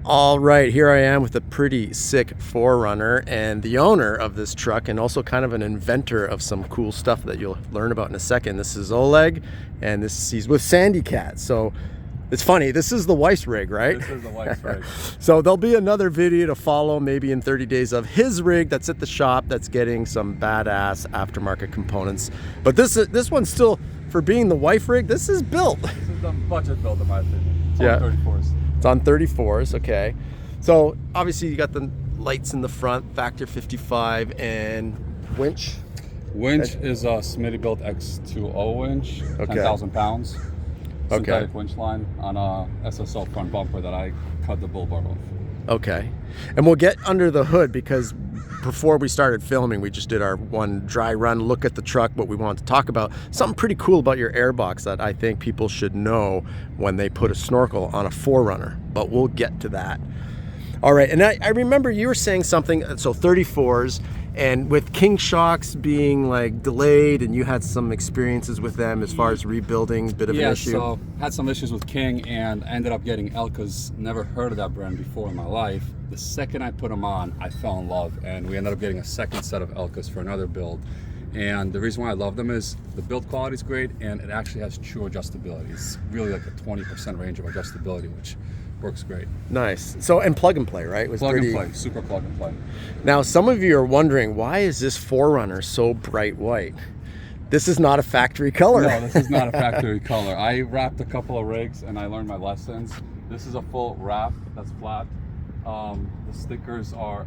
All right, here I am with a pretty sick 4Runner, and the owner of this truck and also kind of an inventor of some cool stuff that you'll learn about in a second. This is Oleg, and he's with SandyCats. So it's funny, this is the Weiss rig, right? This is the Weiss rig. So there'll be another video to follow maybe in 30 days of his rig that's at the shop that's getting some badass aftermarket components. But this one's still, for being the Weiss rig, this is built. This is the budget build in my opinion. It's Yeah. on 34s. It's on 34s, okay. So obviously you got the lights in the front, factor 55, and winch. Winch is a Smitty built X2O winch, Okay. 10,000 pounds. Okay. Synthetic winch line on a SSO front bumper that I cut the bull bar off. Okay. And we'll get under the hood because before we started filming, we just did our one dry run look at the truck, what we wanted to talk about. Something pretty cool about your airbox that I think people should know when they put a Snorkel on a 4Runner, but we'll get to that. All right, and I remember you were saying something, so 34s, and with King shocks being like delayed, and you had some experiences with them as far as rebuilding, bit of an issue. Yeah, so had some issues with King and I ended up getting Elkas. Never heard of that brand before in my life. The second I put them on, I fell in love, and we ended up getting a second set of Elkas for another build. And the reason why I love them is the build quality is great, and it actually has true adjustability. It's really like a 20% range of adjustability, which works great. Nice. So, and plug and play, right? It was Plug pretty... and play, super plug and play. Now, some of you are wondering, why is this 4Runner so bright white? This is not a factory color. No, this is not a factory color. I wrapped a couple of rigs and I learned my lessons. This is a full wrap that's flat. The stickers are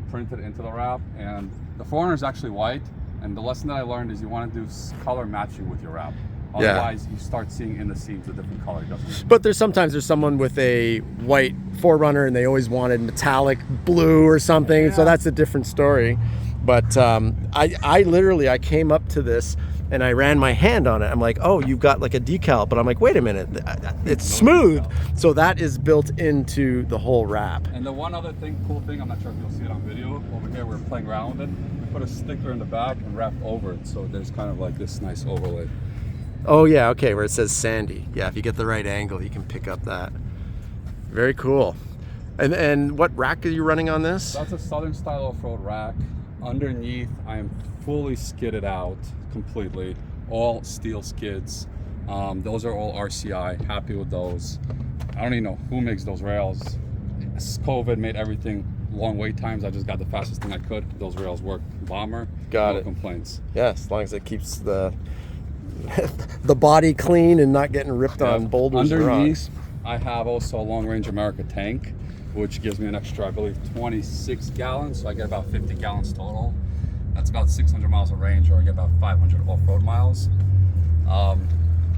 printed into the wrap, and the 4Runner is actually white. And the lesson that I learned is you want to do color matching with your wrap. Otherwise, you start seeing in the seams a different color. But there's someone with a white 4Runner and they always wanted metallic blue or something. Yeah. So that's a different story. But I came up to this and I ran my hand on it. I'm like, oh, you've got like a decal. But I'm like, wait a minute, it's smooth. So that is built into the whole wrap. And the one other cool thing, I'm not sure if you'll see it on video, over here we're playing around with it. We put a sticker in the back and wrapped over it. So there's kind of like this nice overlay. Oh yeah, okay, where it says Sandy. Yeah, if you get the right angle, you can pick up that. Very cool. And what rack are you running on this? That's a Southern style off-road rack. Underneath, I am fully skidded out completely. All steel skids. Those are all RCI. Happy with those. I don't even know who makes those rails. COVID made everything long wait times. I just got the fastest thing I could. Those rails work. Bomber. Got no it. complaints. Yeah, as long as it keeps the body clean and not getting ripped on boulders and underneath, rocks. I have also a Long Range America tank, which gives me an extra, I believe, 26 gallons. So I get about 50 gallons total. That's about 600 miles of range, or I get about 500 off-road miles.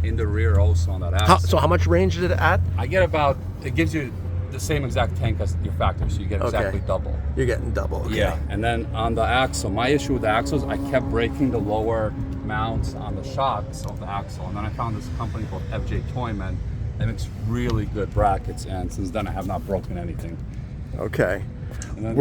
In the rear also on that axle. So how much range did it add? I get about, it gives you the same exact tank as your factory, so you get exactly double. You're getting double. Okay. Yeah, and then on the axle, my issue with the axles, I kept breaking the lower mounts on the shocks of the axle, and then I found this company called FJ Toyman that makes really good brackets, and since then I have not broken anything. Okay. And then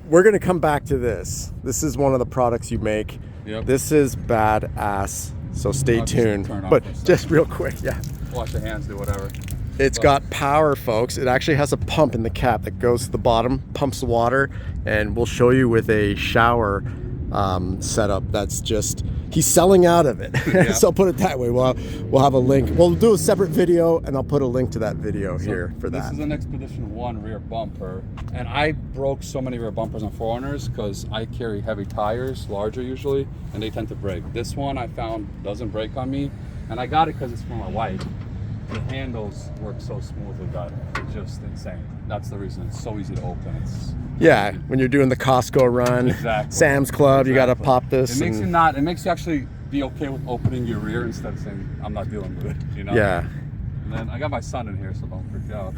We're going to come back to this. This is one of the products you make. Yep. This is badass, so stay I'll just tuned. turn off But for a second. just real quick, yeah. Wash your hands, do whatever. It's got power, folks. It actually has a pump in the cap that goes to the bottom, pumps the water, and we'll show you with a shower setup that's just, he's selling out of it. Yeah. So put it that way. We'll have a link. We'll do a separate video, and I'll put a link to that video here for that. This is an Expedition 1 rear bumper, and I broke so many rear bumpers on 4Runners because I carry heavy tires, larger usually, and they tend to break. This one I found doesn't break on me, and I got it because it's for my wife. The handles work so smoothly that it's just insane. That's the reason it's so easy to open. Yeah, when you're doing the Costco run, Exactly. Sam's Club, you got to pop this. It makes you actually be okay with opening your rear instead of saying, I'm not dealing with it, you know? Yeah. And then I got my son in here, so don't freak out.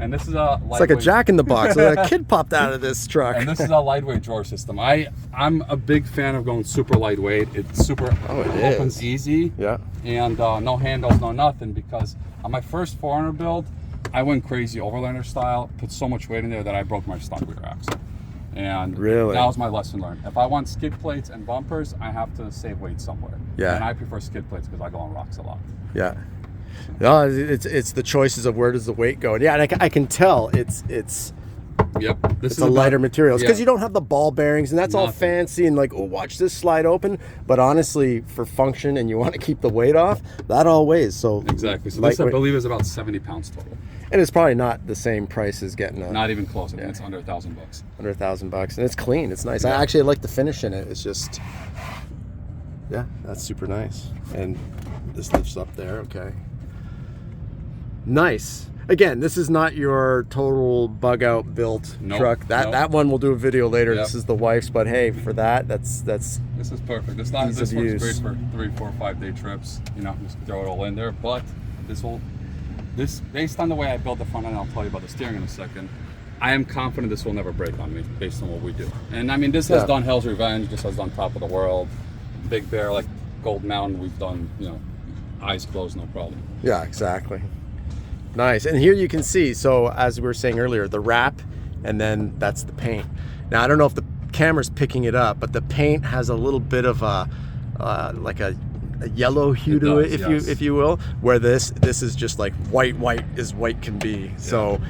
And this is a lightweight... It's like a Jack in the Box. A kid popped out of this truck. And this is a lightweight drawer system. I'm a big fan of going super lightweight. It's super, it opens is. easy. Yeah. And no handles, no nothing, because on my first 4Runner build, I went crazy Overlander style, put so much weight in there that I broke my stock rear axle. And really? That was my lesson learned. If I want skid plates and bumpers, I have to save weight somewhere. Yeah. And I prefer skid plates because I go on rocks a lot. Yeah. No, it's the choices of where does the weight go. And yeah, and I can tell it's Yep. This it's a lighter materials because yeah. you don't have the ball bearings, and that's all fancy and like, oh, watch this slide open. But honestly, for function and you want to keep the weight off, that all weighs. So exactly. So this I believe is about 70 pounds total. And it's probably not the same price as getting a. Not even close. I think it's under $1,000. Under $1,000, and it's clean. It's nice. I actually like the finish in it. It's just, yeah, that's super nice. And this lifts up there. Okay. Nice. Again, this is not your total bug out built truck. That one we'll do a video later. Yep. This is the wife's, but hey, for that's this is perfect. This one's great for 3, 4, 5 day trips. You know, just throw it all in there. But this based on the way I built the front end, I'll tell you about the steering in a second. I am confident this will never break on me based on what we do. And I mean, this has done Hell's Revenge. This has done Top of the World, Big Bear, like Gold Mountain. We've done, you know, eyes closed, no problem. Yeah, exactly. Nice. And here you can see, so as we were saying earlier, the wrap, and then that's the paint. Now I don't know if the camera's picking it up, but the paint has a little bit of a like a yellow hue to it, if you will, where this is just like white as white can be. Yeah. So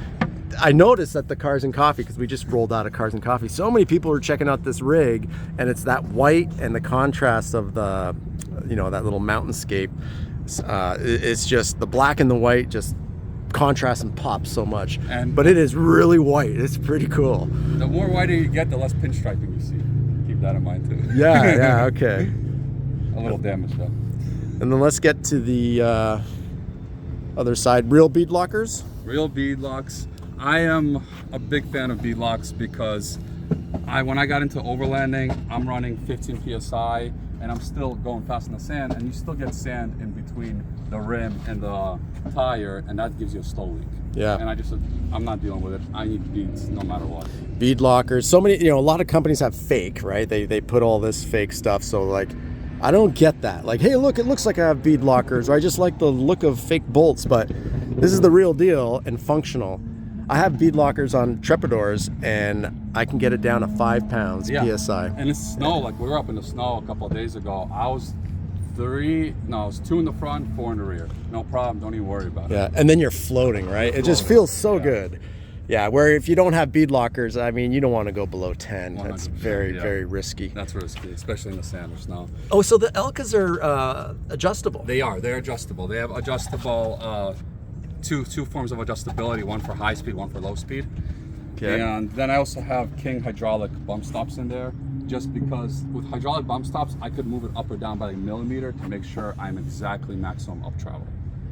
I noticed that the Cars and Coffee, because we just rolled out of Cars and Coffee, so many people are checking out this rig, and it's that white and the contrast of the, you know, that little mountainscape. It's just the black and the white just contrast and pop so much, but it is really white. It's pretty cool. The more whiter you get, the less pinstriping you see. Keep that in mind too. Yeah, okay. A little damage though. And then let's get to the other side. Real beadlockers? Real beadlocks. I am a big fan of beadlocks because when I got into overlanding, I'm running 15 psi and I'm still going fast in the sand, and you still get sand in between the rim and the tire, and that gives you a slow leak. Yeah. And I'm not dealing with it. I need beads no matter what. Bead lockers. So many, you know, a lot of companies have fake, right? They put all this fake stuff. So like, I don't get that. Like, hey, look, it looks like I have bead lockers, or I just like the look of fake bolts, but this is the real deal and functional. I have bead lockers on Trepadors, and I can get it down to 5 pounds PSI. And it's snow. Like, we were up in the snow a couple of days ago. I was 2 in the front, 4 in the rear. No problem. Don't even worry about it. Yeah, and then you're floating, right? It just feels so good. Yeah, where if you don't have bead lockers, I mean, you don't want to go below 10. That's very, very risky. That's risky, especially in the sand or snow. Oh, so the Elkas are adjustable? They are. They're adjustable. They have adjustable, two forms of adjustability, one for high speed, one for low speed. Okay. And then I also have King hydraulic bump stops in there, just because with hydraulic bump stops, I could move it up or down by like a millimeter to make sure I'm exactly maximum up travel.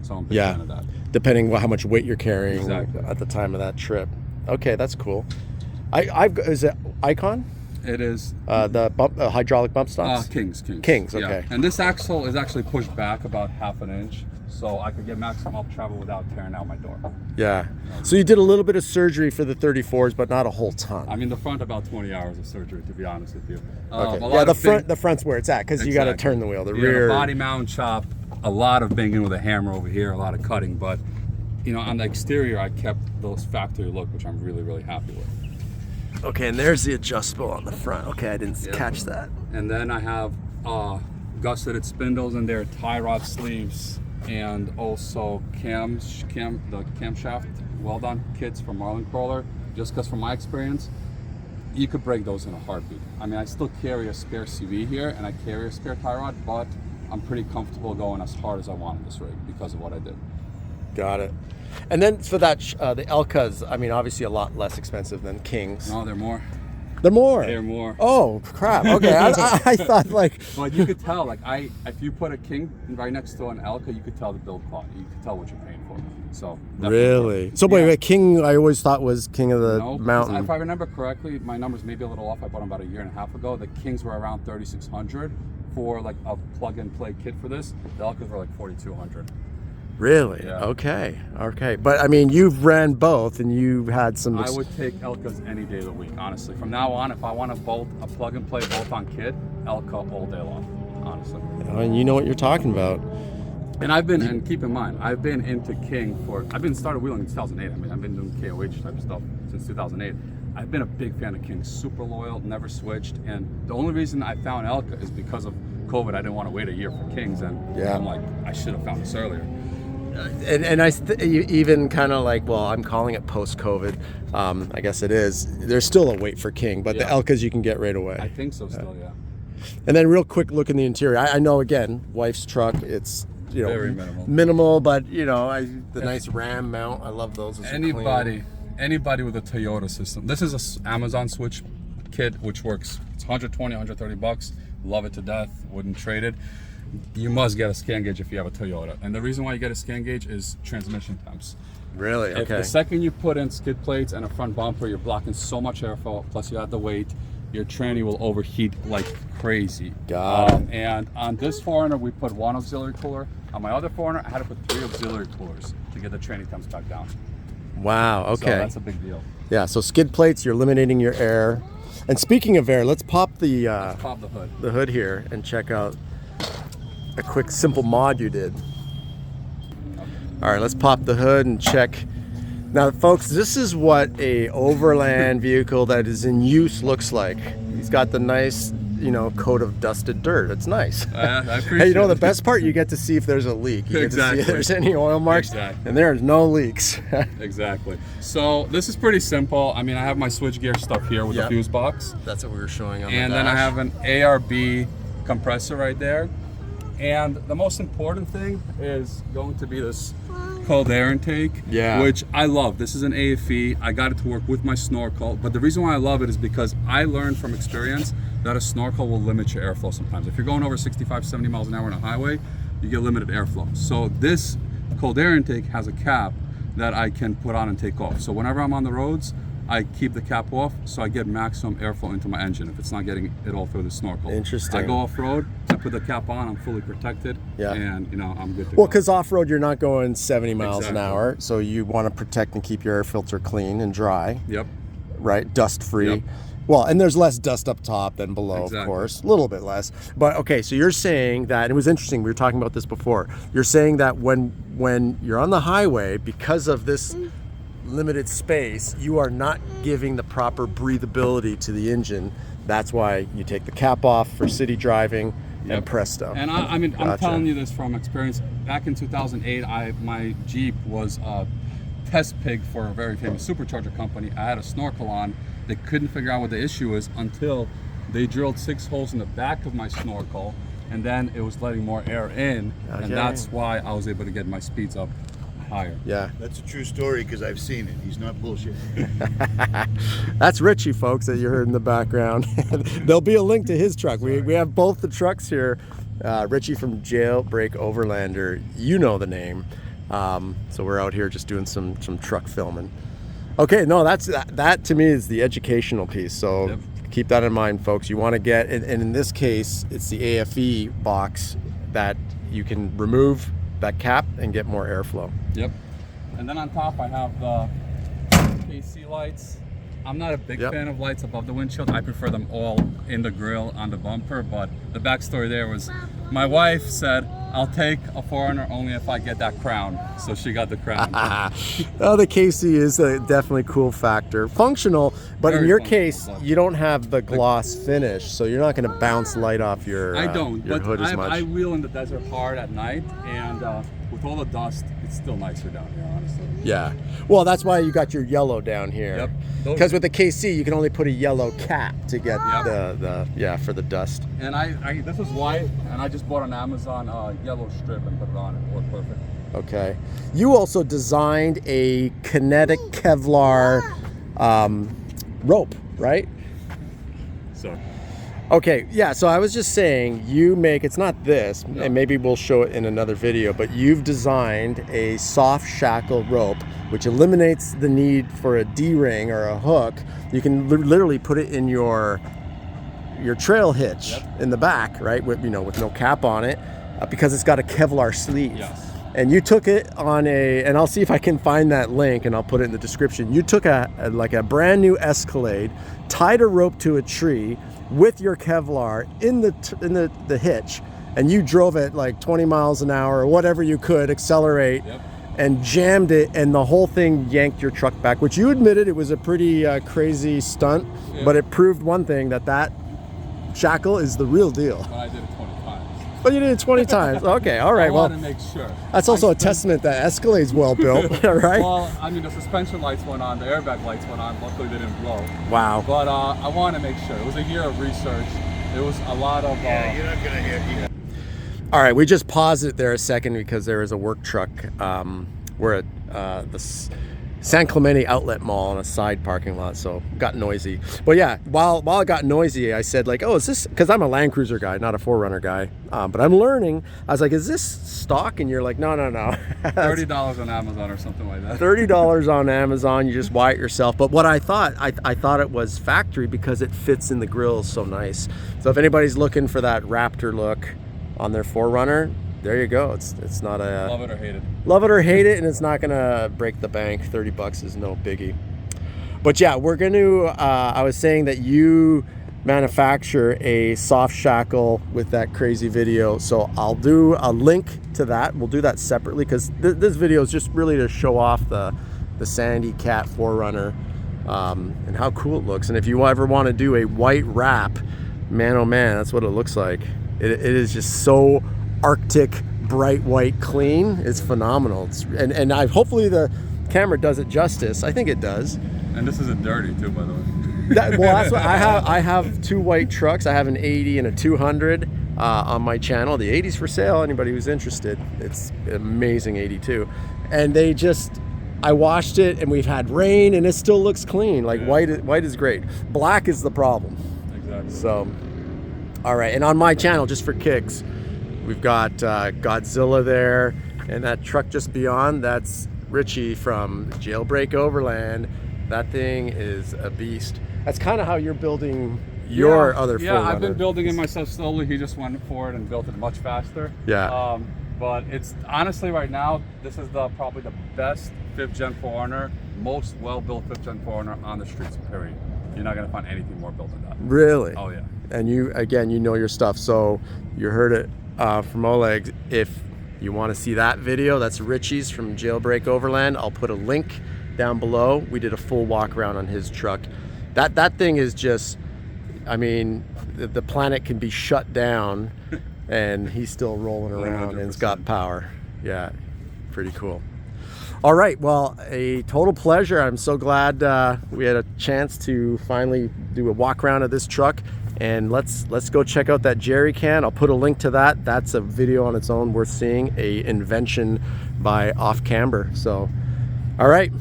So I'm a big fan of that. Depending on how much weight you're carrying at the time of that trip. Okay, that's cool. Is it Icon? It is. The hydraulic bump stops? Kings, okay. Yeah. And this axle is actually pushed back about 1/2 inch, so I could get maximum up travel without tearing out my door. Yeah. So you did a little bit of surgery for the 34s, but not a whole ton. I mean, the front about 20 hours of surgery, to be honest with you. Okay. Yeah, the front's where it's at, because you got to turn the wheel. The rear. The body mount chop, a lot of banging with a hammer over here, a lot of cutting, but you know, on the exterior, I kept those factory look, which I'm really, really happy with. Okay, and there's the adjustable on the front. Okay, I didn't catch that. And then I have Gusseted Spindles in there, tie rod sleeves, and also the camshaft weld-on kits from Marlin Crawler. Just because from my experience, you could break those in a heartbeat. I mean, I still carry a spare CV here, and I carry a spare tie rod, but I'm pretty comfortable going as hard as I want in this rig because of what I did. Got it. And then for that, the Elkas, I mean, obviously a lot less expensive than Kings. No, they're more. They're more? They're more. Oh, crap. Okay. I thought like... But you could tell, like, if you put a King right next to an Elka, you could tell the build quality. You could tell what you're paying for. So really? So wait, King, I always thought was King of the Mountain. If I remember correctly, my numbers may be a little off. I bought them about 1.5 years ago. The Kings were around $3,600 for like a plug-and-play kit for this. The Elkas were like $4,200. Really? Yeah. Okay. But I mean, you've ran both, and you had some... I would take Elkas any day of the week, honestly. From now on, if I want a plug-and-play bolt-on kit, Elka all day long, honestly. And you know what you're talking about. And keep in mind, I've been into King started wheeling in 2008. I mean, I've been doing KOH type of stuff since 2008. I've been a big fan of King, super loyal, never switched. And the only reason I found Elka is because of COVID. I didn't want to wait a year for Kings, and I'm like, I should have found this earlier. and even kind of like, well, I'm calling it post-COVID. I guess it is. There's still a wait for King, but the Elkas you can get right away. I think so still, yeah. And then real quick look in the interior. I know, again, wife's truck, it's, you know, very minimal, but you know, the nice Ram mount, I love those. Anybody with a Toyota system. This is a Amazon switch kit, which works. It's 120, 130 bucks. Love it to death. Wouldn't trade it. You must get a scan gauge if you have a Toyota. And the reason why you get a scan gauge is transmission temps. Really? Okay. If the second you put in skid plates and a front bumper, you're blocking so much airflow, plus you add the weight, your tranny will overheat like crazy. Got it. And on this 4Runner, we put one auxiliary cooler. On my other 4Runner, I had to put 3 auxiliary coolers to get the tranny temps back down. Wow, okay. So that's a big deal. Yeah, so skid plates, you're eliminating your air. And speaking of air, let's pop the hood. The hood here and check out a quick simple mod you did. All right, let's pop the hood and check. Now, folks, this is what a overland vehicle that is in use looks like. He's got the nice, you know, coat of dusted dirt. It's nice. I appreciate Hey, you know, the it. best part, you get to see if there's a leak. You Exactly. get to see if there's any oil marks, and there's no leaks. Exactly. So this is pretty simple. I mean, I have my switchgear stuff here with the fuse box. That's what we were showing on and the then I dash. have an ARB compressor right there. And the most important thing is going to be this cold air intake, which I love. This is an AFE. I got it to work with my Snorkel, but the reason why I love it is because I learned from experience that a Snorkel will limit your airflow sometimes. If you're going over 65, 70 miles an hour on a highway, you get limited airflow. So this cold air intake has a cap that I can put on and take off. So whenever I'm on the roads, I keep the cap off so I get maximum airflow into my engine if it's not getting it all through the Snorkel. Interesting. I go off-road, I put the cap on, I'm fully protected, and you know, I'm good to go. Well, because off-road you're not going 70 miles an hour, so you want to protect and keep your air filter clean and dry. Yep. Right, dust-free. Yep. Well, and there's less dust up top than below, Exactly. of course, a little bit less. But okay, so you're saying that, and it was interesting, we were talking about this before, you're saying that when you're on the highway, because of this limited space, you are not giving the proper breathability to the engine. That's why you take the cap off for city driving, and presto. And I mean, I'm telling you this from experience. Back in 2008, my Jeep was a test pig for a very famous supercharger company. I had a Snorkel on. They couldn't figure out what the issue is until they drilled 6 holes in the back of my Snorkel, and then it was letting more air in, and that's why I was able to get my speeds up higher. Yeah. That's a true story because I've seen it. He's not bullshit. That's Richie, folks, that you heard in the background. There'll be a link to his truck. We have both the trucks here. Richie from JailBreak Overlander, you know the name. So we're out here just doing some truck filming. Okay, no, that to me is the educational piece. So keep that in mind, folks. You want to get, and in this case, it's the AFE box that you can remove that cap and get more airflow. Yep. And then on top I have the KC lights. I'm not a big fan of lights above the windshield. I prefer them all in the grill on the bumper, but the backstory there was my wife said, I'll take a 4Runner only if I get that crown. So she got the crown. Oh, the KC is a definitely cool factor. Functional, but in your case, you don't have the gloss finish, so you're not going to bounce light off your, I don't, your but hood as much. I wheel in the desert hard at night, and with all the dust, it's still nicer down here, honestly. Yeah. Well, that's why you got your yellow down here. Yep. Because with the KC, you can only put a yellow cap to get the for the dust. And this is white, and I just bought on Amazon yellow strip and put it on. It worked perfect. Okay. You also designed a kinetic Kevlar rope, right? So. Okay, yeah, so I was just saying, you make, it's not this, and maybe we'll show it in another video, but you've designed a soft shackle rope, which eliminates the need for a D-ring or a hook. You can literally put it in your trail hitch in the back, right, with no cap on it, because it's got a Kevlar sleeve. Yes. And you took it on and I'll see if I can find that link and I'll put it in the description. You took a brand new Escalade, tied a rope to a tree with your Kevlar in the hitch, and you drove it like 20 miles an hour or whatever you could, accelerate, and jammed it, and the whole thing yanked your truck back, which you admitted it was a pretty crazy stunt, but it proved one thing, that shackle is the real deal. But I did it 20 times. But you did it 20 times. Okay, all right. I Well, want to make sure. that's also a testament that Escalade's well built, all right? Well, I mean, the suspension lights went on, the airbag lights went on. Luckily, they didn't blow. Wow. But I want to make sure. It was a year of research. It was a lot of. Yeah, you're not gonna hear. All right, we just paused it there a second because there is a work truck. We're at the San Clemente Outlet Mall in a side parking lot, so got noisy. But yeah, while it got noisy, I said like, oh, is this, because I'm a Land Cruiser guy, not a 4Runner guy, but I'm learning. I was like, is this stock? And you're like, no. $30 on Amazon or something like that. $30 on Amazon, you just buy it yourself. But what I thought, I thought it was factory because it fits in the grill so nice. So if anybody's looking for that Raptor look on their 4Runner, there you go. It's not a Love it or hate it. Love it or hate it, and it's not gonna break the bank. 30 bucks is no biggie. But yeah, we're gonna I was saying that you manufacture a soft shackle with that crazy video, so I'll do a link to that. We'll do that separately because this video is just really to show off the SandyCat 4Runner and how cool it looks. And if you ever want to do a white wrap, man oh man, that's what it looks like. It is just so Arctic, bright white, clean. It's phenomenal. And hopefully the camera does it justice. I think it does. And this isn't dirty too, by the way. Well, that's what I have two white trucks. I have an 80 and a 200 on my channel. The 80's for sale. Anybody who's interested. It's amazing 82. And they just, I washed it and we've had rain and it still looks clean. Like yeah. white is great. Black is the problem. Exactly. So, all right. And on my channel, just for kicks, we've got Godzilla there, and that truck just beyond, that's Richie from JailBreak Overland. That thing is a beast. That's kind of how you're building your other 4Runner. Yeah, I've been building it myself slowly. He just went for it and built it much faster. Yeah. But it's honestly right now, this is probably the best 5th gen 4Runner, most well-built 5th gen 4Runner on the streets, period. You're not gonna find anything more built than that. Really? Oh yeah. And you, again, you know your stuff. So you heard it from Oleg. If you want to see that video, that's Richie's from JailBreak Overland. I'll put a link down below. We did a full walk around on his truck. That thing is just, I mean, the planet can be shut down and he's still rolling around 100%. And it's got power. Yeah, pretty cool. All right, well, a total pleasure. I'm so glad we had a chance to finally do a walk around of this truck. And let's go check out that jerry can. I'll put a link to that. That's a video on its own worth seeing, a invention by Off Camber. So, all right,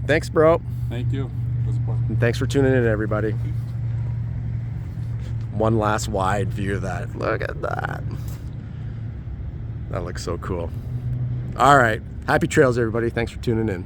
thanks, bro. Thank you. It was a pleasure. And thanks for tuning in, everybody. One last wide view of that. Look at that. That looks so cool. All right, happy trails, everybody. Thanks for tuning in.